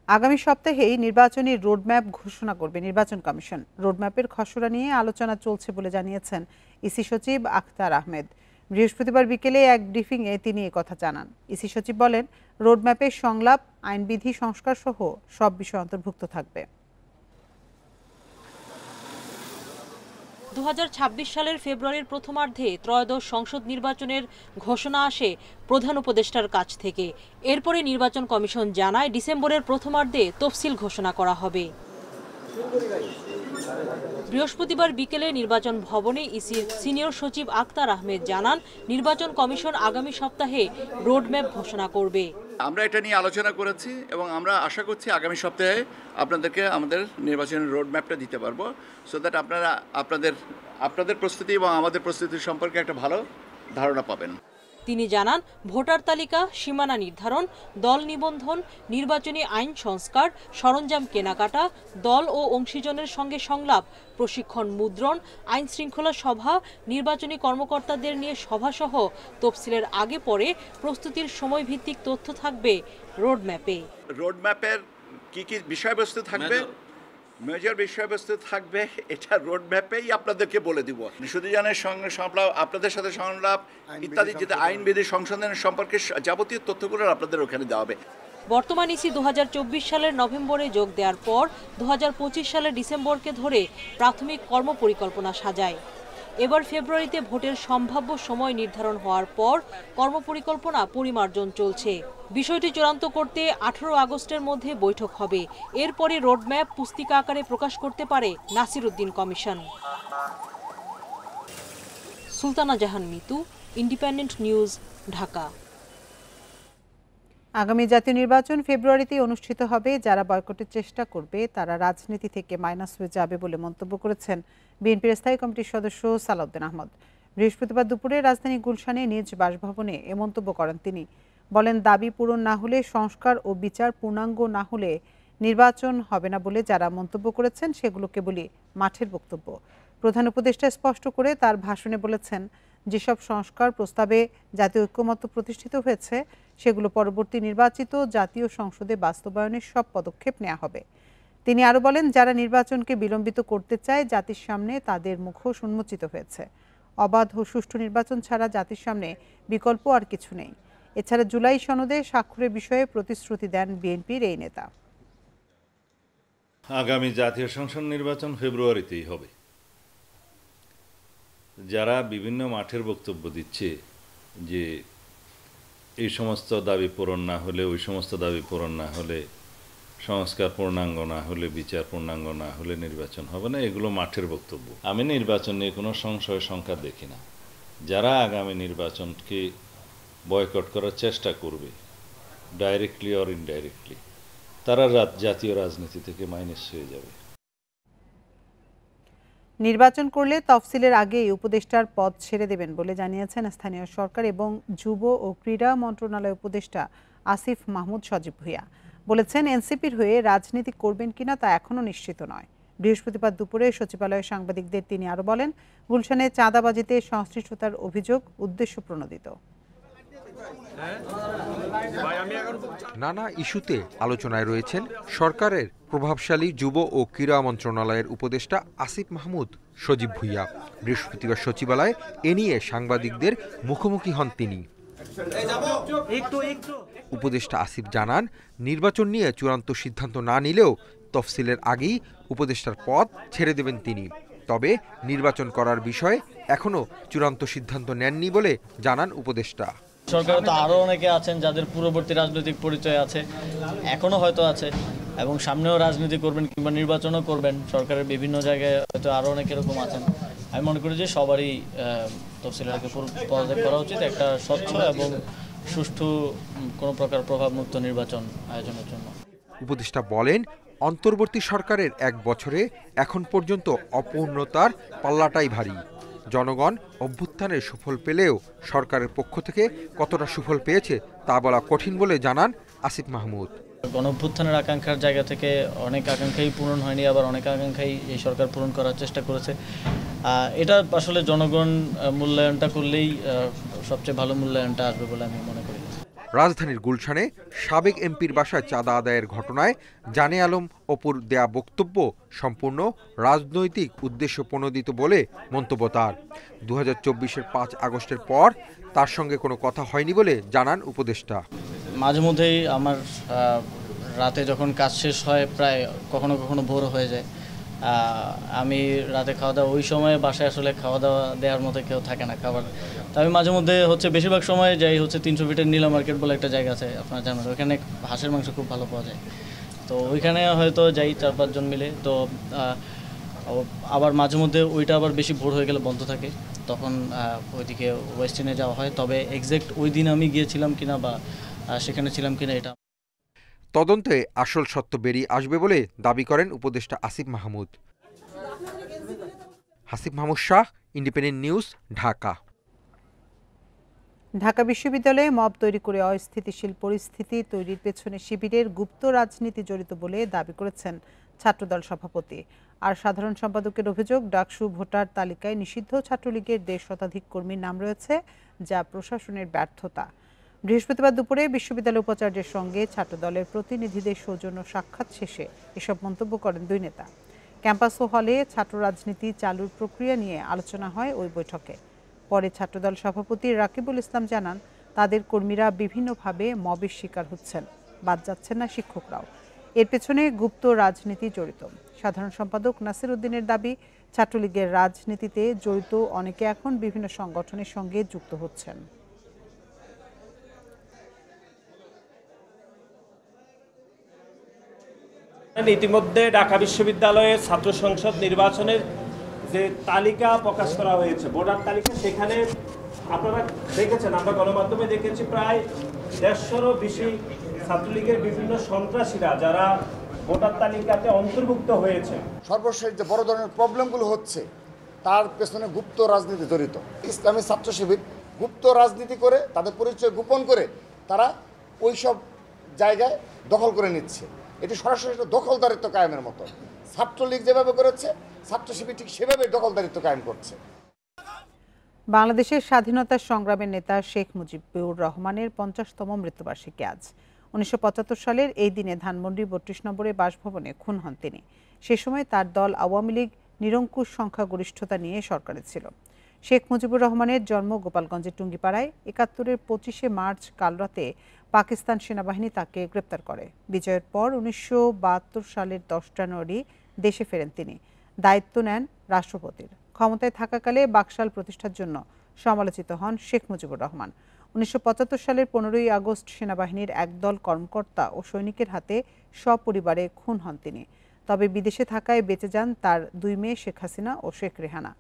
আগামী সপ্তাহেই নির্বাচনী রোডম্যাপ ঘোষণা করবে নির্বাচন কমিশন। রোডম্যাপের খসড়া নিয়ে আলোচনা চলছে বলে জানিয়েছেন ইসি সচিব আখতার আহমেদ। বৃহস্পতিবার বিকেলে এক ব্রিফিংয়ে তিনি একথা জানান। ইসি সচিব বলেন, রোডম্যাপের সংলাপ, আইনবিধি সংস্কার সহ সব বিষয় অন্তর্ভুক্ত থাকবে। 2026 সালের ফেব্রুয়ারির প্রথমার্ধে ত্রয়োদশ সংসদ নির্বাচনের ঘোষণা আসে প্রধান উপদেষ্টার কাছ থেকে। এরপরে নির্বাচন কমিশন জানায় ডিসেম্বরের প্রথমার্ধে তফসিল ঘোষণা করা হবে। বৃহস্পতিবার বিকেলে নির্বাচন ভবনে ইসির সিনিয়র সচিব আখতার আহমেদ জানান, নির্বাচন কমিশন আগামী সপ্তাহে রোডম্যাপ ঘোষণা করবে। আমরা এটা নিয়ে আলোচনা করেছি এবং আমরা আশা করছি আগামী সপ্তাহে আপনাদেরকে আমাদের নির্বাচনের রোডম্যাপটা দিতে পারবো, সো দ্যাট আপনারা আপনাদের প্রস্তুতি এবং আমাদের প্রস্তুতি সম্পর্কে একটা ভালো ধারণা পাবেন। তিনি জানান, ভোটার তালিকা, সীমানা নির্ধারণ, দল নিবন্ধন, নির্বাচনী আইন সংস্কার, সরঞ্জাম কেনাকাটা, দল ও অংশীজনের সঙ্গে সংলাপ, প্রশিক্ষণ মুদ্রণ, আইন শৃঙ্খলা সভা, নির্বাচনী কর্মকর্তাদের নিয়ে সভাসহ তফসিলের আগে পরে প্রস্তুতির সময়ভিত্তিক তথ্য থাকবে রোডম্যাপে। রোডম্যাপের কি কি বিষয়বস্তু থাকবে, মেজর বিষয়বস্তু থাকবে, এটা রোডম্যাপেই আপনাদেরকে বলে দিব। সুদীজনের সঙ্গে সংলাপ, আপনাদের সাথে সংলাপ ইত্যাদি, যেটা আইনবিধি সংশোধনের সম্পর্কে যাবতীয় তথ্যগুলো আপনাদের ওখানে দেওয়া হবে। বর্তমান ইসি 2024 সালের নভেম্বরে যোগ দেওয়ার পর 2025 সালের ডিসেম্বরকে ধরে প্রাথমিক কর্মপরিকল্পনা সাজায়। এবার ফেব্রুয়ারিতে ভোটের সম্ভাব্য সময় নির্ধারণ হওয়ার পর কর্মপরিকল্পনা পরিমার্জন চলছে। বিষয়টি চূড়ান্ত করতে 18 আগস্টের মধ্যে বৈঠক হবে। এরপরে রোডম্যাপ পুস্তিকা আকারে প্রকাশ করতে পারে নাসির উদ্দিন কমিশন। সুলতানা জাহান মিতু, ইন্ডিপেন্ডেন্ট নিউজ, ঢাকা। আগামী জাতীয় নির্বাচন ফেব্রুয়ারিতে অনুষ্ঠিত হবে। যারা বয়কটের চেষ্টা করবে তারা রাজনীতি থেকে মাইনাস হয়ে যাবে বলে মন্তব্য করেছেন বিএনপির স্থায়ী কমিটির সদস্য সালাউদ্দিন আহমদ। বৃহস্পতিবার দুপুরে রাজধানী গুলশানে নিজ বাসভবনে এ মন্তব্য করেন তিনি। বলেন, দাবি পূরণ না হলে, সংস্কার ও বিচার পূর্ণাঙ্গ না হলে নির্বাচন হবে না বলে যারা মন্তব্য করেছেন সেগুলো কেবলই মাঠের বক্তব্য। প্রধান উপদেষ্টা স্পষ্ট করে তার ভাষণে বলেছেন, যেসব সংস্কার প্রস্তাবে জাতীয় ঐক্যমত্য প্রতিষ্ঠিত হয়েছে সেগুলো পরবর্তী নির্বাচিত জাতীয় সংসদে বাস্তবায়নের সব পদক্ষেপ নেওয়া হবে। তিনি আরও বলেন, যারা নির্বাচনকে বিলম্বিত করতে চায় জাতির সামনে তাদের মুখোশ উন্মোচিত হয়েছে। অবাধ ও সুষ্ঠু নির্বাচন ছাড়া জাতির সামনে বিকল্প আর কিছু নেই। এছাড়া জুলাই সনদে স্বাক্ষরের বিষয়ে প্রতিশ্রুতি দেন বিএনপির এই নেতা। আগামী জাতীয় সংসদ নির্বাচন ফেব্রুয়ারিতেই হবে। যারা বিভিন্ন মাঠের বক্তব্য দিচ্ছে যে এই সমস্ত দাবি পূরণ না হলে, ওই সমস্ত দাবি পূরণ না হলে, সংস্কার পূর্ণাঙ্গ না হলে, বিচার পূর্ণাঙ্গ না হলে নির্বাচন হবে না, এগুলো মাঠের বক্তব্য। আমি নির্বাচন নিয়ে কোনো সংশয় শঙ্কা দেখি না। যারা আগামী নির্বাচনকে বয়কট করার চেষ্টা করবে, ডাইরেক্টলি অর ইনডাইরেক্টলি, তারা জাতীয় রাজনীতি থেকে মাইনাস হয়ে যাবে। নির্বাচন করলে তফসিলের আগেই উপদেষ্টার পদ ছেড়ে দেবেন বলে জানিয়েছেন স্থানীয় সরকার এবং যুব ও ক্রীড়া মন্ত্রণালয় উপদেষ্টা আসিফ মাহমুদ সজীব ভুঁইয়া। বলেছেন, এনসিপির হয়ে রাজনীতি করবেন কিনা তা এখনও নিশ্চিত নয়। বৃহস্পতিবার দুপুরে সচিবালয়ে সাংবাদিকদের তিনি আরও বলেন, গুলশানে চাঁদাবাজিতে সংশ্লিষ্টতার অভিযোগ উদ্দেশ্য প্রণোদিত। নানা ইস্যুতে আলোচনায় রয়েছেন সরকারের প্রভাবশালী যুব ও ক্রীড়া মন্ত্রণালয়ের উপদেষ্টা আসিফ মাহমুদ সজীব ভুঁইয়া। বৃহস্পতিবার সচিবালয়ে এ নিয়ে সাংবাদিকদের মুখোমুখি হন তিনি। উপদেষ্টা আসিফ জানান, নির্বাচন নিয়ে চূড়ান্ত সিদ্ধান্ত না নিলেও তফসিলের আগেই উপদেষ্টার পদ ছেড়ে দেবেন তিনি। তবে নির্বাচন করার বিষয়ে এখনও চূড়ান্ত সিদ্ধান্ত নেননি বলে জানান উপদেষ্টা। সরকারে তো আরও অনেকে আছেন যাদের পূর্ববর্তী রাজনৈতিক পরিচয় আছে, এখনও হয়তো আছে এবং সামনেও রাজনীতি করবেন কিংবা নির্বাচনও করবেন। সরকারের বিভিন্ন জায়গায় হয়তো আরও অনেক এরকম আছেন। আমি মনে করি যে সবারই তফসিলের আগে পদত্যাগ করা উচিত, একটা স্বচ্ছ এবং সুষ্ঠু কোনো প্রকার প্রভাবমুক্ত নির্বাচন আয়োজনের জন্য। উপদেষ্টা বলেন, অন্তর্বর্তী সরকারের 1 বছরে এখন পর্যন্ত অপূর্ণতার পাল্লাটাই ভারী। জনগণ অভ্যুত্থানের সুফল পেলেও সরকারের পক্ষ থেকে কতটা সুফল পেয়েছে তা বলা কঠিন বলে জানান আসিফ মাহমুদ। গণঅভ্যুত্থানের আকাঙ্ক্ষার জায়গা থেকে অনেক আকাঙ্ক্ষাই পূরণ হয়নি, আবার অনেক আকাঙ্ক্ষাই এই সরকার পূরণ করার চেষ্টা করেছে। এটা আসলে জনগণ মূল্যায়নটা করলেই সবচেয়ে ভালো মূল্যায়নটা আসবে বলে আমি মনে করি। রাজধানীর গুলশানে সাবেক এমপির বাসায় চাঁদা আদায়ের ঘটনায় জানে আলম অপুর দেয়া বক্তব্য সম্পূর্ণ রাজনৈতিক উদ্দেশ্য প্রণোদিত বলে মন্তব্য তার। 2024-এর 5 আগস্টের পর তার সঙ্গে কোনো কথা হয়নি বলে জানান উপদেষ্টা। মাঝে মধ্যেই আমার রাতে যখন কাজ শেষ হয় প্রায় কখনো কখনো ভোর হয়ে যায়, আমি রাতে খাওয়া দাওয়া ওই সময় বাসায় আসলে খাওয়া দাওয়া দেওয়ার মতো কেউ থাকে না খাবার। তো আমি মাঝে মধ্যে বেশিরভাগ সময় যাই 300 ফিটের নীলা মার্কেট বলে একটা জায়গা আছে, আপনারা জানেন, ওইখানে হাঁসের মাংস খুব ভালো পাওয়া যায়। তো ওইখানে হয়তো যাই 4-5 জন মিলে। তো আবার মাঝে মধ্যে ওইটা আবার বেশি ভোর হয়ে গেলে বন্ধ থাকে, তখন ওইদিকে ওয়েস্টার্নে যাওয়া হয়। তবে এক্স্যাক্ট ওই দিন আমি গিয়েছিলাম কিনা বা সেখানে ছিলাম কিনা এটা তদন্তে আসল সত্য বেরিয়ে আসবে বলে দাবি করেন উপদেষ্টা আসিফ মাহমুদ। Hasif Mahmud Shah, Independent News, Dhaka. ঢাকা বিশ্ববিদ্যালয়ে মব তৈরি করে অস্থিতিশীল পরিস্থিতি তৈরির পেছনে শিবিরের গুপ্ত রাজনীতি জড়িত বলে দাবি করেছেন ছাত্রদল সভাপতি। আর সাধারণ সম্পাদকের অভিযোগ, ডাকসু ভোটার তালিকায় নিষিদ্ধ ছাত্রলীগের 1.5 শতাধিক কর্মীর নাম রয়েছে, যা প্রশাসনের ব্যর্থতা। বৃহস্পতিবার দুপুরে বিশ্ববিদ্যালয় উপাচার্যের সঙ্গে ছাত্রদলের প্রতিনিধিদের সৌজন্য সাক্ষাৎ শেষে এসব মন্তব্য করেন দুই নেতা। ক্যাম্পাস ও হলে ছাত্র রাজনীতি চালুর প্রক্রিয়া নিয়ে আলোচনা হয় ওই বৈঠকে। পরে ছাত্রদল সভাপতি রাকিবুল ইসলাম জানান, তাদের কর্মীরা বিভিন্নভাবে মবের শিকার হচ্ছেন, বাদ যাচ্ছেন না শিক্ষকরাও। এর পেছনে গুপ্ত রাজনীতি জড়িত। সাধারণ সম্পাদক নাসির উদ্দিনের দাবি, ছাত্রলীগের রাজনীতিতে জড়িত অনেকে এখন বিভিন্ন সংগঠনের সঙ্গে যুক্ত হচ্ছেন। ইতিমধ্যে ঢাকা বিশ্ববিদ্যালয়ের ছাত্র সংসদ নির্বাচনের যে তালিকা প্রকাশ করা হয়েছে, ভোটার তালিকা, সেখানে আপনারা দেখেছেন, আমরা গণমাধ্যমে দেখেছি, প্রায় 150-এরও বেশি ছাত্রলীগের বিভিন্ন সন্ত্রাসীরা যারা ভোটার তালিকাতে অন্তর্ভুক্ত হয়েছে। সর্বশেষ যে বড় ধরনের প্রবলেমগুলো হচ্ছে তার পেছনে গুপ্ত রাজনীতি জড়িত। ইসলামী ছাত্র শিবির গুপ্ত রাজনীতি করে, তাদের পরিচয় গোপন করে তারা ওই সব জায়গায় দখল করে নিচ্ছে। এটি সরাসরি একটা দখলদারিত্ব কায়েমের মতো। ছাত্রলীগ যেভাবে করেছে, ছাত্র শিবির ঠিক সেভাবে দখলদারিত্ব কায়েম করছে। বাংলাদেশের স্বাধীনতা সংগ্রামের নেতা শেখ মুজিবুর রহমানের 50তম মৃত্যুবার্ষিকী আজ। 1975 সালের এই দিনে ধানমন্ডি 32 নম্বরের বাসভবনে খুন হন তিনি। সে সময় তার দল আওয়ামী লীগ নিরঙ্কুশ সংখ্যাগরিষ্ঠতা নিয়ে সরকারে ছিল। শেখ মুজিবুর রহমানের জন্ম গোপালগঞ্জের টুঙ্গিপাড়ায়। 71-এর 25শে মার্চ কালরাতে পাকিস্তান সেনাবাহিনী তাকে গ্রেপ্তার করে। বিজয়ের পর 1972 সালের 10 জানুয়ারি দেশে ফেরেন তিনি। দায়িত্ব নেন রাষ্ট্রপতির। ক্ষমতায় থাকাকালে বাকশাল প্রতিষ্ঠার জন্য সমালোচিত হন শেখ মুজিবুর রহমান। 1975 সালের 15ই আগস্ট সেনাবাহিনীর একদল কর্মকর্তা ও সৈনিকের হাতে সপরিবারে খুন হন তিনি। তবে বিদেশে থাকায় বেঁচে যান তার 2 মেয়ে শেখ হাসিনা ও শেখ রেহানা।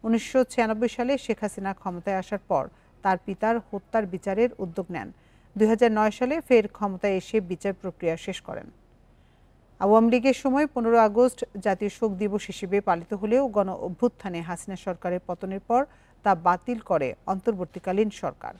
1996 সালে শেখ হাসিনা ক্ষমতায় আসার পর তার পিতার হত্যার বিচারের উদ্যোগ নেন। 2009 সালে ফের ক্ষমতায় এসে বিচার প্রক্রিয়া শেষ করেন। আওয়ামী লীগের সময় 15 আগস্ট জাতীয় শোক দিবস হিসেবে পালিত হলেও গণ অভ্যুত্থানে হাসিনা সরকারের পতনের পর তা বাতিল করে অন্তর্বর্তীকালীন সরকার।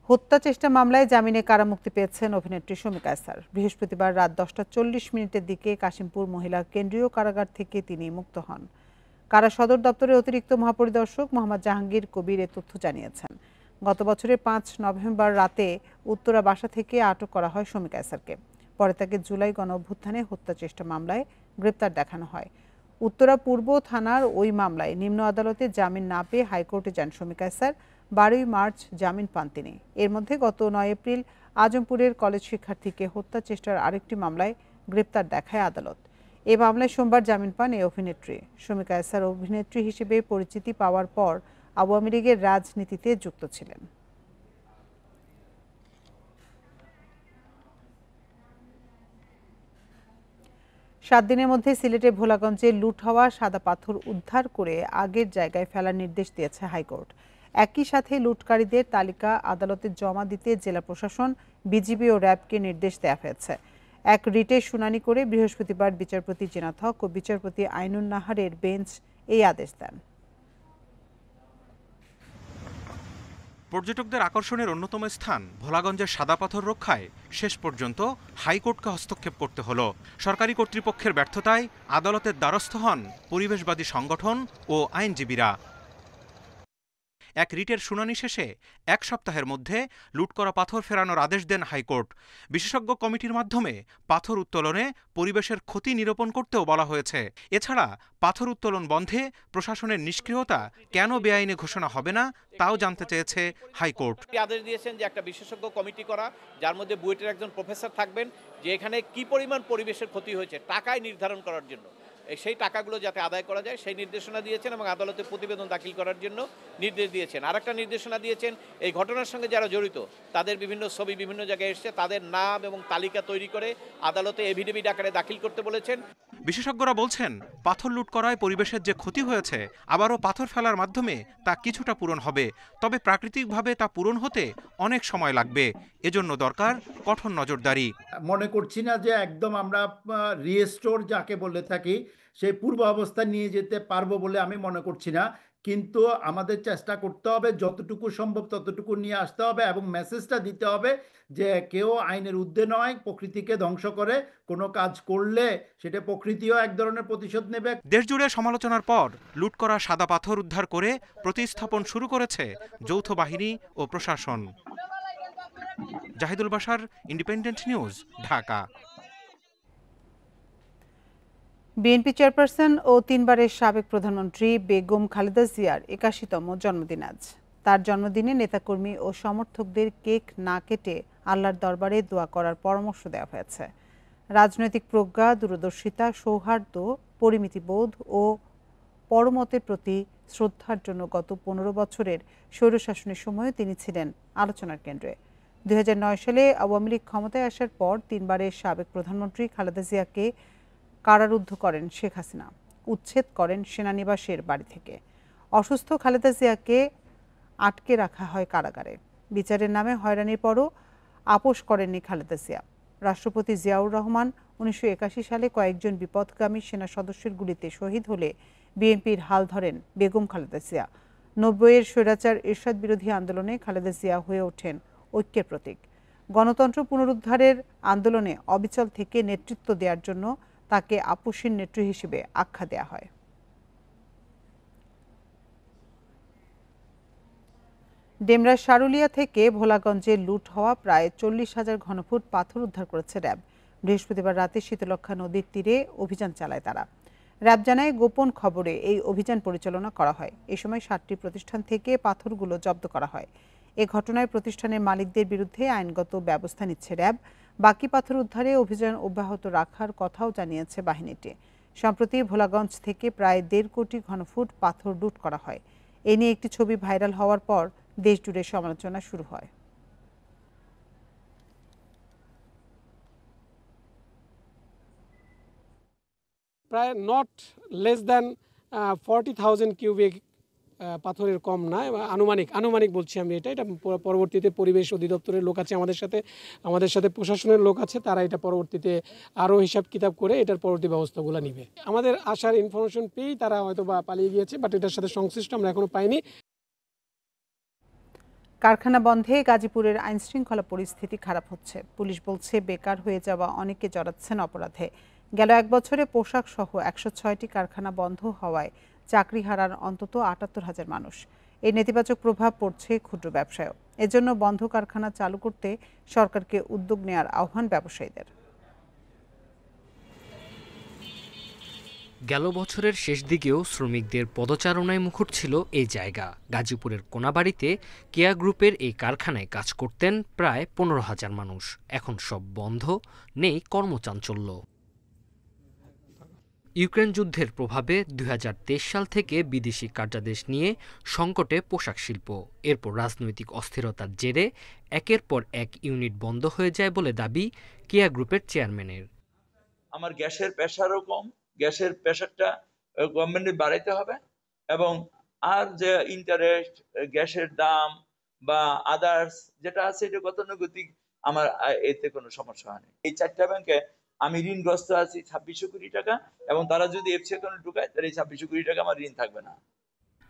হত্যা চেষ্টা মামলায় জামিনে কারামুক্তি পেয়েছেন অভিনেত্রী শমিকা আয়সার। বৃহস্পতিবার রাত 10:40 দিকে কাশিমপুর মহিলা কেন্দ্রীয় কারাগার থেকে তিনি মুক্ত হন। কারা সদর দপ্তরের অতিরিক্ত মহাপরিদর্শক মোহাম্মদ জাহাঙ্গীর কবির এ তথ্য জানিয়েছেন। গত বছরের 5 নভেম্বর রাতে উত্তরা বাসা থেকে আটক করা হয় শমিকা আয়সারকে। পরে তাকে জুলাই গণ অভ্যুত্থানে হত্যা চেষ্টা মামলায় গ্রেপ্তার দেখানো হয়। উত্তরা পূর্ব থানার ওই মামলায় নিম্ন আদালতে জামিন না পেয়ে হাইকোর্টে যান শমিকা আয়সার। 12ই মার্চ জামিন পান তিনি। এর মধ্যে গত 9 এপ্রিল আজমপুরের কলেজ শিক্ষার্থীকে হত্যা চেষ্টার আরেকটি মামলায় গ্রেপ্তার দেখায় আদালত। এই মামলায় সোমবার জামিন পান এই অভিনেত্রী। শমিকা আয়সার অভিনেত্রী হিসেবে পরিচিতি পাওয়ার পর আওয়ামী লীগের রাজনীতিতে যুক্ত ছিলেন। সাত দিনের মধ্যে সিলেটের ভোলাগঞ্জে লুট হওয়া সাদা পাথর উদ্ধার করে আগের জায়গায় ফেলার নির্দেশ দিয়েছে হাইকোর্ট। একই সাথে লুটকারীদের তালিকা আদালতে জমা দিতে জেলা প্রশাসন, বিজিবি ও র্যাবকে নির্দেশ দেওয়া হয়েছে। এক রিটের শুনানি করে বৃহস্পতিবার বিচারপতি জিনাত হক ও বিচারপতি আইনুন নাহারের বেঞ্চ এই আদেশ দেন। পর্যটকদের আকর্ষণের অন্যতম স্থান ভোলাগঞ্জের সাদা পাথর রক্ষায় শেষ পর্যন্ত হাইকোর্টকে হস্তক্ষেপ করতে হলো। সরকারি কর্তৃপক্ষের ব্যর্থতায় আদালতের দ্বারস্থ হন পরিবেশবাদী সংগঠন ও আইনজীবীরা। এক রিটের শুনানি শেষে 1 সপ্তাহের মধ্যে লুট করা পাথর ফেরানোর আদেশ দেন হাইকোর্ট। বিশেষজ্ঞ কমিটির মাধ্যমে পাথর উত্তোলনে পরিবেশের ক্ষতি নিরূপণ করতেও বলা হয়েছে। এছাড়া পাথর উত্তোলন বন্ধে প্রশাসনের নিষ্ক্রিয়তা কেন বেআইনি ঘোষণা হবে না তাও জানতে চেয়েছে হাইকোর্ট। আদেশ দিয়েছেন যে একটা বিশেষজ্ঞ কমিটি করা, যার মধ্যে বুয়েটের একজন প্রফেসর থাকবেন, যে এখানে কি পরিমাণ পরিবেশের ক্ষতি হয়েছে টাকায় নির্ধারণ করার জন্য, সেই টাকাগুলো যাতে আদায় করা যায় সেই নির্দেশনা দিয়েছেন এবং আদালতে প্রতিবেদন দাখিল করার জন্য নির্দেশ দিয়েছেন। আরেকটা নির্দেশনা দিয়েছেন এই ঘটনার সঙ্গে যারা জড়িত তাদের বিভিন্ন ছবি বিভিন্ন জায়গায় এসেছে, তাদের নাম এবং তালিকা তৈরি করে আদালতে এফিডেভিট আকারে দাখিল করতে বলেছেন। বিশেষজ্ঞরা বলছেন পাথর লুট করায় পরিবেশের যে ক্ষতি হয়েছে আবারও পাথর ফেলার মাধ্যমে তা কিছুটা পূরণ হবে, তবে প্রাকৃতিকভাবে তা পূরণ হতে অনেক সময় লাগবে। এজন্য দরকার কঠোর নজরদারি। মনে করছি না যে একদম আমরা রিস্টোর যাকে বলে থাকি সেই পূর্ব অবস্থায় নিয়ে যেতে পারবো বলে আমি মনে করছি না, কিন্তু আমাদের চেষ্টা করতে হবে যতটুকু সম্ভব ততটুকু নিয়ে আসতে হবে এবং মেসেজটা দিতে হবে যে কেউ আইনের ঊর্ধ্বে নয়, প্রকৃতিকে ধ্বংস করে কোনো কাজ করলে সেটা প্রকৃতিও এক ধরনের প্রতিশোধ নেবে। দেশজুড়ে সমালোচনার পর লুট করা সাদা পাথর উদ্ধার করে প্রতিস্থাপন শুরু করেছে যৌথ বাহিনী ও প্রশাসন। Zahidul Bashar, Independent News, Dhaka. BNP chairperson ও 3 বারের সাবেক প্রধানমন্ত্রী বেগম খালেদা জিয়ার 81তম জন্মদিন আজ। তার জন্মদিনে নেতাকর্মী ও সমর্থকদের কেক না কেটে আল্লাহর দরবারে দোয়া করার পরামর্শ দেওয়া হয়েছে। রাজনৈতিক প্রজ্ঞা, দূরদর্শিতা, সৌহার্দ্য, পরিমিতিবোধ ও পরমতের প্রতি শ্রদ্ধার জন্য গত 15 বছরের স্বৈরশাসনের সময় তিনি ছিলেন আলোচনার কেন্দ্রে। 2009 সালে আওয়ামী লীগ ক্ষমতায় আসার পর 3 বারের সাবেক প্রধানমন্ত্রী খালেদা জিয়াকে কারারুদ্ধ করেন শেখ হাসিনা, উচ্ছেদ করেন সেনানিবাসের বাড়ি থেকে। অসুস্থ খালেদা জিয়াকে আটকে রাখা হয় কারাগারে। বিচারের নামে হয়রানির পরও আপোষ করেননি খালেদা জিয়া। রাষ্ট্রপতি জিয়াউর রহমান 1981 সালে কয়েকজন বিপথগামী সেনা সদস্যের গুলিতে শহীদ হলে বিএনপির হাল ধরেন বেগম খালেদা জিয়া। 90-এর স্বৈরাচার এরশাদ বিরোধী আন্দোলনে খালেদা জিয়া হয়ে ওঠেন ঐক্যের প্রতীক। গণতন্ত্র পুনরুদ্ধারের আন্দোলনে অবিচল থেকে নেতৃত্ব দেওয়ার জন্য তাকে আপোষহীন নেত্রী হিসেবে আখ্যা দেওয়া হয়। ডেমরার সারুলিয়া থেকে ভোলাগঞ্জে লুট হওয়া প্রায় 40,000 ঘনফুট পাথর উদ্ধার করেছে র্যাব। বৃহস্পতিবার রাতে শীতলক্ষা নদীর তীরে অভিযান চালায় তারা। র্যাব জানায় গোপন খবরে এই অভিযান পরিচালনা করা হয়। এ সময় 7টি প্রতিষ্ঠান থেকে পাথরগুলো জব্দ করা হয়। এ ঘটনায় প্রতিষ্ঠানের মালিকদের বিরুদ্ধে আইনগত ব্যবস্থা নিচ্ছে র্যাব। বাকি পাথর উদ্ধারে অভিযান অব্যাহত রাখার কথাও জানিয়েছে বাহিনীটি। সম্প্রতি ভোলাগঞ্জ থেকে প্রায় 1.5 কোটি ঘনফুট পাথর লুট করা হয়। এ নিয়ে একটি ছবি ভাইরাল হওয়ার পর দেশজুড়ে সমালোচনা শুরু হয়। প্রায় নট লেস দ্যান 40,000 কিউবিক পাথরের কম না, আনুমানিক বলছি আমি এটা পরবর্তীতে পরিবেশ অধিদপ্তরের লোক আছে আমাদের সাথে প্রশাসনের লোক আছে, তারা এটা পরবর্তীতে আরও হিসাব কিতাব করে এটার পরবর্তী ব্যবস্থাগুলো নিবে। আমাদের আসার ইনফরমেশন পেয়েই তারা হয়তো বা পালিয়ে গিয়েছে, বাট এটার সাথে সংশ্লিষ্ট আমরা এখনো পাইনি। কারখানা বন্ধে গাজীপুরের আইনশৃঙ্খলা পরিস্থিতি খারাপ হচ্ছে। পুলিশ বলছে বেকার হয়ে যাওয়া অনেকে জড়াচ্ছেন অপরাধে। গেল 1 বছরে পোশাক সহ 106টি কারখানা বন্ধ হওয়ায় চাকরি হারান অন্তত 78,000 মানুষ। এই নেতিবাচক প্রভাব পড়ছে ক্ষুদ্র ব্যবসায়ও। এজন্য বন্ধ কারখানা চালু করতে সরকারকে উদ্যোগ নেওয়ার আহ্বান ব্যবসায়ীদের। গেল বছরের শেষ দিকেও শ্রমিকদের পদচারণায় মুখর ছিল এই জায়গা। গাজীপুরের কোনাবাড়িতে কেয়া গ্রুপের এই কারখানায় কাজ করতেন প্রায় 15,000 মানুষ। এখন সব বন্ধ, নেই কর্মচাঞ্চল্য। ইউক্রেন যুদ্ধের প্রভাবে 2023 সাল থেকে বিদেশি কার্যাদেশ নিয়ে সংকটে পোশাক শিল্প। এরপর রাজনৈতিক অস্থিরতার জেরে একের পর এক ইউনিট বন্ধ হয়ে যায় বলে দাবি কেয়া গ্রুপের চেয়ারম্যানের। আমার গ্যাসের প্রেসারও কম, গ্যাসের প্রেসারটা গভর্নমেন্টে বাড়াইতে হবে, এবং আর যে ইন্টারেস্ট, গ্যাসের দাম বা আদার্স যেটা আছে এটা গতানুগতিক আমার এতে কোনো সমস্যা হয়নি। এই 4টা ব্যাংকে আমি ঋণগ্রস্ত আছি 2600 কোটি টাকা, এবং তারা যদি এফসি অ্যাকাউন্টে ঢুকায় তাহলে এই 2600 কোটি টাকা আমার ঋণ থাকবে না।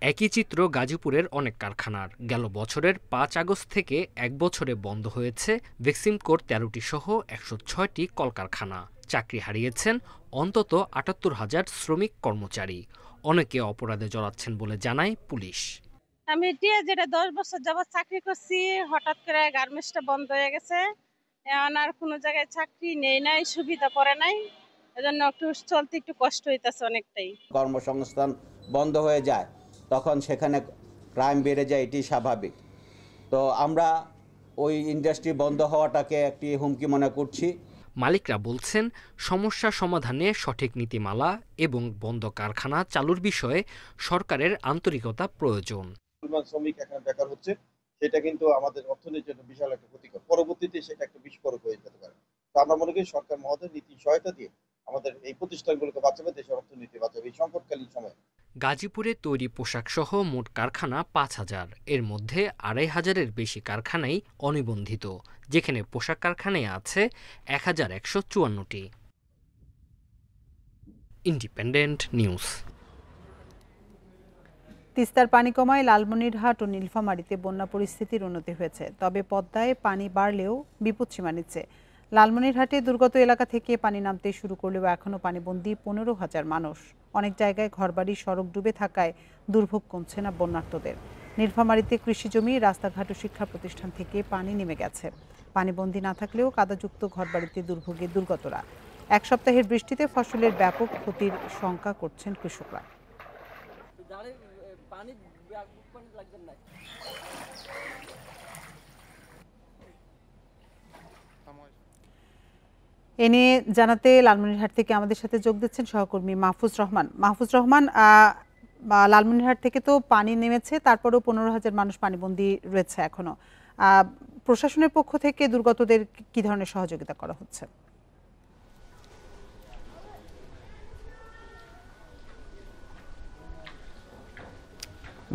একই চিত্র গাজীপুরের অনেক কারখানার। গেল বছরের ৫ আগস্ট থেকে এক বছরে বন্ধ হয়েছে ভেক্সিমকোর ১৩টি সহ ১০৬টি কলকারখানা। চাকরি হারিয়েছেন অন্তত ৭৮,০০০ শ্রমিক কর্মচারী। অনেকে অপরাধে জড়াচ্ছেন বলে জানায় পুলিশ। আমি যেটা ১০ বছর যাবৎ চাকরি করছি, হঠাৎ করে গার্মেন্টসটা বন্ধ হয়ে গেছে। এখন আর কোনো জায়গায় চাকরি নেই নাই, সুবিধা পড়ে নাই, এজন্য একটু চলতে একটু কষ্ট হইতেছে অনেকটাই। কর্মসংস্থান বন্ধ হয়ে যায়, তখন সেখানে ক্রাইম বেড়ে যায়, এটি স্বাভাবিক। তো আমরা ওই ইন্ডাস্ট্রি বন্ধ হওয়াটাকে একটি হুমকি মনে করছি। মালিকরা বলছেন সমস্যা সমাধানে সঠিক নীতিমালা এবং বন্ধ কারখানা চালুর বিষয়ে সরকারের আন্তরিকতা প্রয়োজন। শ্রমিক এখানে বেকার হচ্ছে, সেটা কিন্তু আমাদের অর্থনীতির জন্য বিশাল একটা ক্ষতিকর। পরবর্তীতে সেটা একটা বিস্ফোরক হয়ে যেতে পারে। তো আমরা মনে করি সরকার মহোদয় নীতি সহায়তা দিয়ে আমাদের এই প্রতিষ্ঠানগুলোকে বাঁচাবে, দেশের অর্থনীতি বাঁচাবে এই সংকটকালীন সময়ে। গাজীপুরে তৈরি পোশাক সহ মোট কারখানা ৫,০০০, এর মধ্যে ২,৫০০-এর বেশি কারখানাই অনিবন্ধিত, যেখানে পোশাক কারখানায় আছে ১,১৫৪টি। Independent news. তিস্তার পানি কমায় লালমনিরহাট ও নীলফামারীতে বন্যা পরিস্থিতির উন্নতি হয়েছে, তবে পদ্মায় পানি বাড়লেও বিপদসীমা নিচ্ছে। লালমনিরহাটে দুর্গত এলাকা থেকে পানি নামতে শুরু করলেও এখনও পানিবন্দী ১৫,০০০ মানুষ। অনেক জায়গায় ঘরবাড়ি সড়ক ডুবে থাকায় দুর্ভোগ কমছে না বন্যার্তদের। নীলফামারীতে কৃষিজমি, রাস্তাঘাট ও শিক্ষা প্রতিষ্ঠান থেকে পানি নেমে গেছে। পানিবন্দী না থাকলেও কাদাযুক্ত ঘরবাড়িতে দুর্ভোগে দুর্গতরা। এক সপ্তাহের বৃষ্টিতে ফসলের ব্যাপক ক্ষতির শঙ্কা করছেন কৃষকরা। এ নিয়ে জানাতে লালমনিরহাট থেকে আমাদের সাথে যোগ দিচ্ছেন সহকর্মী মাহফুজ রহমান। মাহফুজ রহমান, লালমনিরহাট থেকে তো পানি নেমেছে, তারপরেও ১৫,০০০ মানুষ পানিবন্দী রয়েছে এখনো। প্রশাসনের পক্ষ থেকে দুর্গতদের কি ধরনের সহযোগিতা করা হচ্ছে?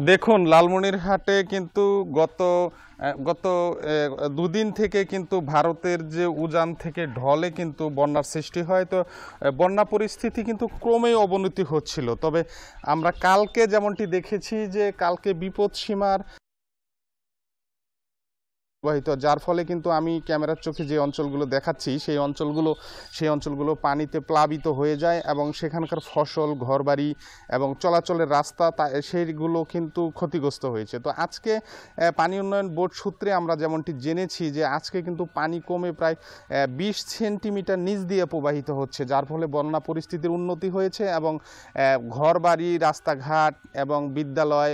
দেখুন, লালমনিরহাটে কিন্তু গত দুদিন থেকে কিন্তু ভারতের যে উজান থেকে ঢলে কিন্তু বন্যার সৃষ্টি হয়। তো বন্যা পরিস্থিতি কিন্তু ক্রমেই অবনতি হচ্ছিল। তবে আমরা কালকে যেমনটি দেখেছি যে কালকে বিপদসীমার যার ফলে কিন্তু আমি ক্যামেরার চোখে যে অঞ্চলগুলো দেখাচ্ছি সেই অঞ্চলগুলো পানিতে প্লাবিত হয়ে যায় এবং সেখানকার ফসল, ঘরবাড়ি এবং চলাচলের রাস্তা সেইগুলো কিন্তু ক্ষতিগ্রস্ত হয়েছে। তো আজকে পানি উন্নয়ন বোর্ড সূত্রে আমরা যেমনটি জেনেছি যে আজকে কিন্তু পানি কমে প্রায় ২০ সেন্টিমিটার নিচ দিয়ে প্রবাহিত হচ্ছে, যার ফলে বন্যা পরিস্থিতির উন্নতি হয়েছে এবং ঘরবাড়ি, রাস্তাঘাট এবং বিদ্যালয়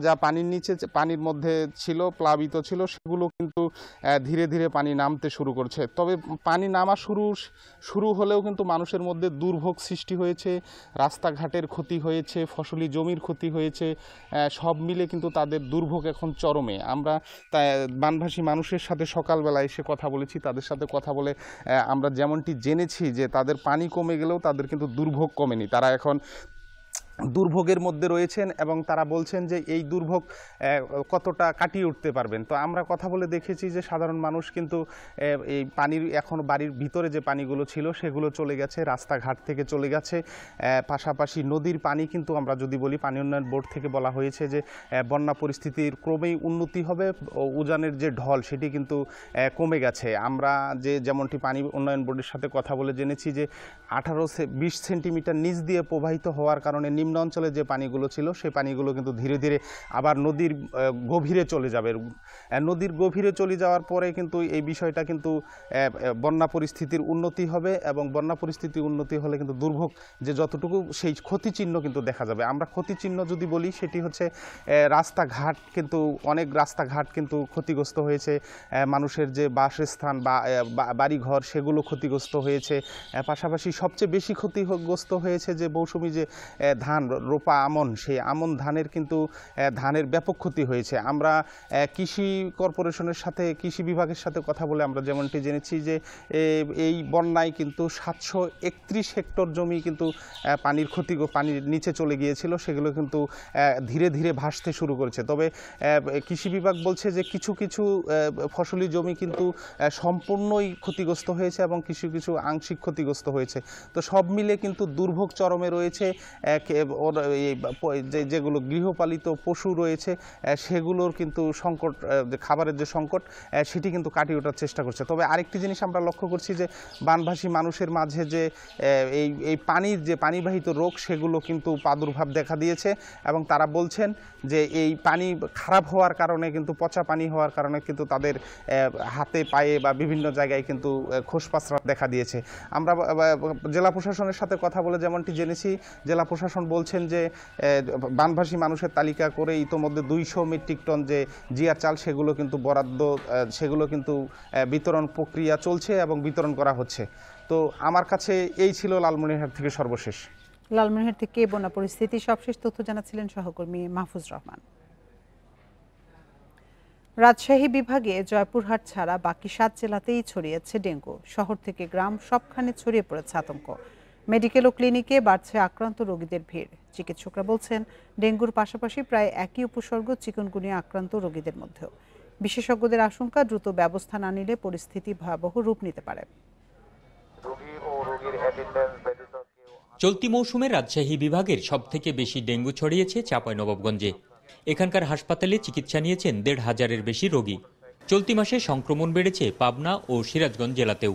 যা পানির নিচে পানির মধ্যে ছিল, প্লাবিত ছিল, সেগুলো কিন্তু ধীরে ধীরে পানি নামতে শুরু করছে। তবে পানি নামা শুরু হলেও কিন্তু মানুষের মধ্যে দুর্ভোগ সৃষ্টি হয়েছে, রাস্তাঘাটের ক্ষতি হয়েছে, ফসলি জমির ক্ষতি হয়েছে, সব মিলে কিন্তু তাদের দুর্ভোগ এখন চরমে। আমরা বানভাসী মানুষের সাথে সকালবেলা এসে কথা বলেছি, তাদের সাথে কথা বলে আমরা যেমনটি জেনেছি যে তাদের পানি কমে গেলেও তাদের কিন্তু দুর্ভোগ কমেনি। তারা এখন দুর্ভোগের মধ্যে রয়েছেন এবং তারা বলছেন যে এই দুর্ভোগ কতটা কাটিয়ে উঠতে পারবেন। তো আমরা কথা বলে দেখেছি যে সাধারণ মানুষ কিন্তু এই পানির এখন বাড়ির ভিতরে যে পানিগুলো ছিল সেগুলো চলে গেছে, রাস্তাঘাট থেকে চলে গেছে। পাশাপাশি নদীর পানি কিন্তু আমরা যদি বলি, পানি উন্নয়ন বোর্ড থেকে বলা হয়েছে যে বন্যা পরিস্থিতির ক্রমেই উন্নতি হবে, উজানের যে ঢল সেটি কিন্তু কমে গেছে। আমরা যেমনটি পানি উন্নয়ন বোর্ডের সাথে কথা বলে জেনেছি যে 18-20 সেন্টিমিটার নিচ দিয়ে প্রবাহিত হওয়ার কারণে নিম্ন অঞ্চলে যে পানিগুলো ছিল সেই পানিগুলো কিন্তু ধীরে ধীরে আবার নদীর গভীরে চলে যাবে। নদীর গভীরে চলে যাওয়ার পরে কিন্তু এই বিষয়টা কিন্তু বন্যা পরিস্থিতির উন্নতি হবে এবং বন্যা পরিস্থিতি উন্নতি হলে কিন্তু দুর্ভোগ যে যতটুকু সেই ক্ষতিচিহ্ন কিন্তু দেখা যাবে। আমরা ক্ষতিচিহ্ন যদি বলি সেটি হচ্ছে রাস্তাঘাট, কিন্তু অনেক রাস্তাঘাট কিন্তু ক্ষতিগ্রস্ত হয়েছে, মানুষের যে বাসস্থান বা বাড়িঘর সেগুলো ক্ষতিগ্রস্ত হয়েছে। পাশাপাশি সবচেয়ে বেশি ক্ষতিগ্রস্ত হয়েছে যে মৌসুমি যে ধান রোপা আমন, সেই আমন ধানের কিন্তু ধানের ব্যাপক ক্ষতি হয়েছে। আমরা কৃষি কর্পোরেশনের সাথে, কৃষি বিভাগের সাথে কথা বলে আমরা যেমনটি জেনেছি যে এই বন্যায় কিন্তু 731 হেক্টর জমি কিন্তু পানির নিচে চলে গিয়েছিল, সেগুলো কিন্তু ধীরে ধীরে ভাসতে শুরু করেছে। তবে কৃষি বিভাগ বলছে যে কিছু কিছু ফসলি জমি কিন্তু সম্পূর্ণই ক্ষতিগ্রস্ত হয়েছে এবং কিছু কিছু আংশিক ক্ষতিগ্রস্ত হয়েছে। তো সব মিলে কিন্তু দুর্ভোগ চরমে রয়েছে। যেগুলো গৃহপালিত পশু রয়েছে সেগুলোর কিন্তু সংকট, খাবারের যে সংকট সেটি কিন্তু কাটিয়ে ওঠার চেষ্টা করছে। তবে আরেকটি জিনিস আমরা লক্ষ্য করছি যে বানভাসী মানুষের মাঝে যে এই পানির যে পানিবাহিত রোগ সেগুলো কিন্তু প্রাদুর্ভাব দেখা দিয়েছে এবং তারা বলছেন যে এই পানি খারাপ হওয়ার কারণে কিন্তু পচা পানি হওয়ার কারণে কিন্তু তাদের হাতে পায়ে বা বিভিন্ন জায়গায় কিন্তু খোসপাসরা দেখা দিয়েছে। আমরা জেলা প্রশাসনের সাথে কথা বলে যেমনটি জেনেছি, জেলা প্রশাসন বলছেন যে বানভাসী মানুষের তালিকা করে ইতোমধ্যে 200 মেট্রিক টন যে জিয়া চাল সেগুলো কিন্তু বরাদ্দ, সেগুলো কিন্তু বিতরণ প্রক্রিয়া চলছে এবং বিতরণ করা হচ্ছে। তো আমার কাছে এই ছিল লালমনিরহাট থেকে সর্বশেষ। লালমনিরহাট থেকে বন্যা পরিস্থিতি সবশেষ তথ্য জানাচ্ছিলেন সহকর্মী মাহফুজ রহমান। রাজশাহী বিভাগে জয়পুরহাট ছাড়া বাকি 7 জেলাতেই ছড়িয়েছে ডেঙ্গু। শহর থেকে গ্রাম সবখানে ছড়িয়ে পড়েছে আতঙ্ক। মেডিকেল ও ক্লিনিকে বাড়ছে আক্রান্ত রোগীদের ভিড়। চিকিৎসকরা বলছেন ডেঙ্গুর পাশাপাশি প্রায় একই উপসর্গ চিকুনগুনিয়া আক্রান্ত রোগীদের মধ্যেও। বিশেষজ্ঞদের আশঙ্কা দ্রুত ব্যবস্থা না নিলে পরিস্থিতি ভয়াবহ রূপ নিতে পারে। চলতি মৌসুমে রাজশাহী বিভাগের সবথেকে বেশি ডেঙ্গু ছড়িয়েছে চাঁপাইনবাবগঞ্জে। এখানকার হাসপাতালে চিকিৎসা নিয়েছেন 1,500-এর বেশি রোগী। চলতি মাসে সংক্রমণ বেড়েছে পাবনা ও সিরাজগঞ্জ জেলাতেও।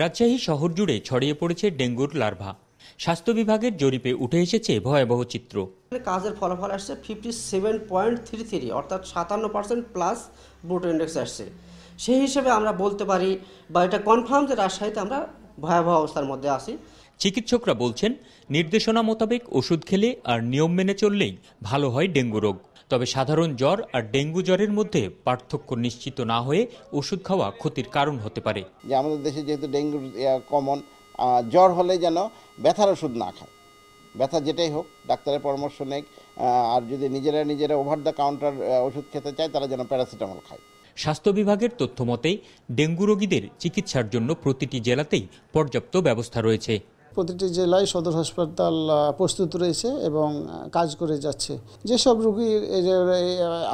রাজশাহী শহর জুড়ে ছড়িয়ে পড়েছে ডেঙ্গুর লার্ভা। স্বাস্থ্য বিভাগের জরিপে উঠে এসেছে ভয়াবহ চিত্র। কাজের ফলাফল আসছে 57.33, অর্থাৎ 57% প্লাস ব্রুট ইন্ডেক্স আসছে। সেই হিসেবে আমরা বলতে পারি বা এটা কনফার্ম যে রাজশাহীতে আমরা ভয়াবহ অবস্থার মধ্যে আছি। চিকিৎসকরা বলছেন নির্দেশনা মোতাবেক ওষুধ খেলে আর নিয়ম মেনে চললেই ভালো হয় ডেঙ্গু রোগ। তবে সাধারণ জ্বর আর ডেঙ্গু জ্বরের মধ্যে পার্থক্য নিশ্চিত না হয়ে ওষুধ খাওয়া ক্ষতির কারণ হতে পারে। যে আমাদের দেশে যেহেতু ডেঙ্গু কমন, জ্বর হলে যেন ব্যথার ওষুধ না খায়, ব্যথা যেটাই হোক ডাক্তারের পরামর্শ নেই। আর যদি নিজেরা ওভার দ্য কাউন্টার ওষুধ খেতে চায় তারা যেন প্যারাসিটামল খায়। স্বাস্থ্য বিভাগের তথ্য মতে ডেঙ্গু রোগীদের চিকিৎসার জন্য প্রতিটি জেলাতেই পর্যাপ্ত ব্যবস্থা রয়েছে। প্রতিটি জেলায় সদর হাসপাতাল প্রস্তুত রয়েছে এবং কাজ করে যাচ্ছে। যেসব রোগী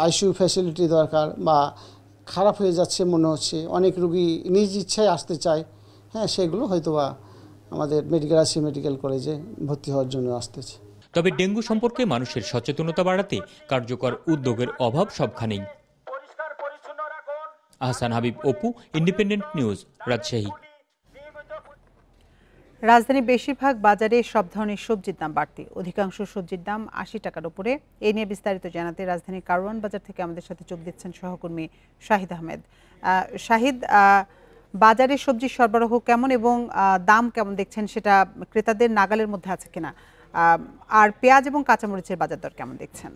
আইসিইউ ফ্যাসিলিটি দরকার বা খারাপ হয়ে যাচ্ছে মনে হচ্ছে, অনেক রোগী নিজ ইচ্ছায় আসতে চায়, হ্যাঁ, সেগুলো হয়তোবা আমাদের মেডিকেল কলেজে ভর্তি হওয়ার জন্য আসতেছে। তবে ডেঙ্গু সম্পর্কে মানুষের সচেতনতা বাড়াতে কার্যকর উদ্যোগের অভাব সবখানেই। Ahsan Habib, Apu, Independent News, Rajshahi. রাজধানীর বেশিরভাগ বাজারে সব ধরনের সবজির দাম বাড়তি। অধিকাংশ সবজির দাম 80 টাকার উপরে। এ নিয়ে বিস্তারিত জানাতে রাজধানীর কারওয়ান বাজার থেকে আমাদের সাথে যোগ দিচ্ছেন সহকর্মী শাহিদ আহমেদ। শাহিদ, বাজারে সবজির সরবরাহ কেমন এবং দাম কেমন দেখছেন, সেটা ক্রেতাদের নাগালের মধ্যে আছে কিনা? আর পেঁয়াজ এবং কাঁচামরিচের বাজার দর কেমন দেখছেন?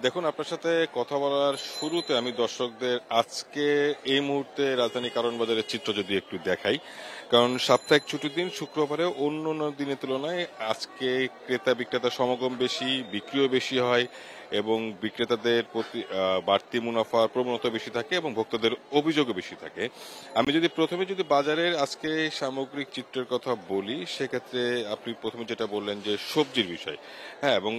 দেখুন, আপনার সাথে কথা বলার শুরুতে আমি দর্শকদের আজকে এই মুহূর্তে রাজধানী কারওয়ান বাজারের চিত্র যদি একটু দেখাই, কারণ সাপ্তাহিক ছুটির দিন শুক্রবারে অন্য দিনের তুলনায় আজকে ক্রেতা বিক্রেতা সমাগম বেশি, বিক্রিও বেশি হয় এবং বিক্রেতাদের প্রতি বাড়তি মুনাফার প্রবণতা বেশি থাকে এবং ভোক্তাদের অভিযোগও বেশি থাকে। আমি যদি প্রথমে বাজারের আজকে সামগ্রিক চিত্রের কথা বলি, সেক্ষেত্রে আপনি প্রথমে যেটা বললেন যে সবজির বিষয়, হ্যাঁ, এবং